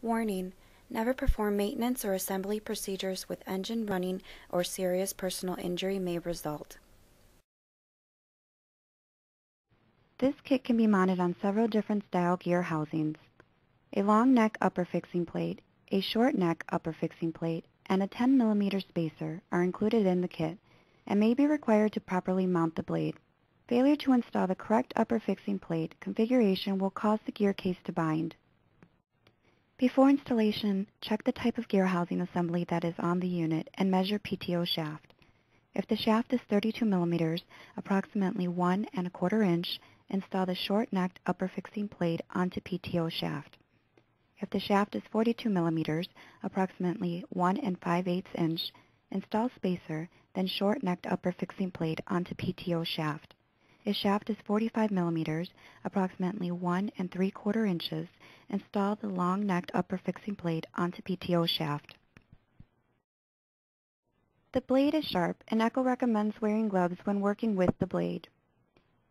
Warning: never perform maintenance or assembly procedures with engine running or serious personal injury may result. This kit can be mounted on several different style gear housings. A long neck upper fixing plate, a short neck upper fixing plate, and a 10 mm spacer are included in the kit and may be required to properly mount the blade. Failure to install the correct upper fixing plate configuration will cause the gear case to bind. Before installation, check the type of gear housing assembly that is on the unit and measure PTO shaft. If the shaft is 32 mm, approximately 1¼ inch, install the short-necked upper fixing plate onto PTO shaft. If the shaft is 42 mm, approximately 1�5/8 inch, install spacer, then short-necked upper fixing plate onto PTO shaft. If shaft is 45 mm, approximately 1¾ inches, install the long-necked upper fixing plate onto PTO shaft. The blade is sharp, and Echo recommends wearing gloves when working with the blade.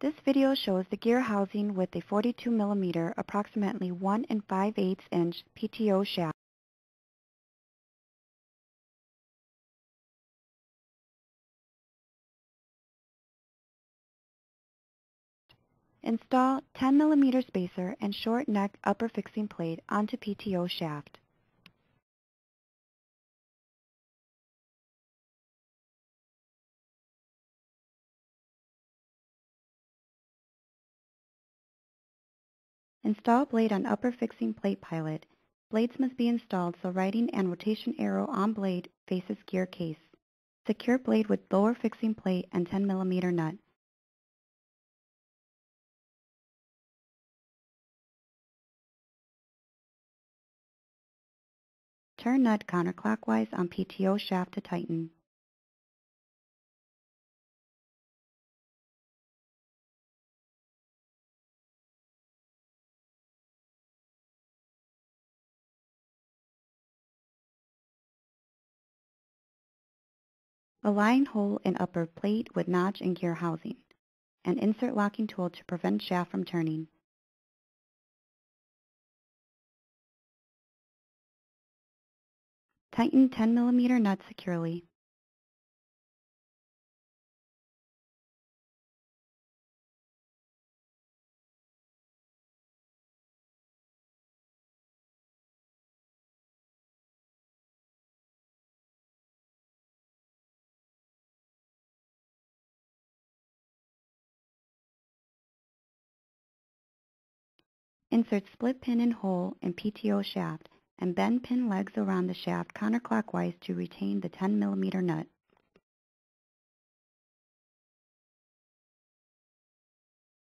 This video shows the gear housing with a 42 mm, approximately 1�5/8 inch PTO shaft. Install 10 mm spacer and short neck upper fixing plate onto PTO shaft. Install blade on upper fixing plate pilot. Blades must be installed so writing and rotation arrow on blade faces gear case. Secure blade with lower fixing plate and 10 mm nut. Turn nut counterclockwise on PTO shaft to tighten. Align hole in upper plate with notch and gear housing, and insert locking tool to prevent shaft from turning. Tighten 10 mm nut securely. Insert split pin and hole in PTO shaft and bend pin legs around the shaft counterclockwise to retain the 10 mm nut.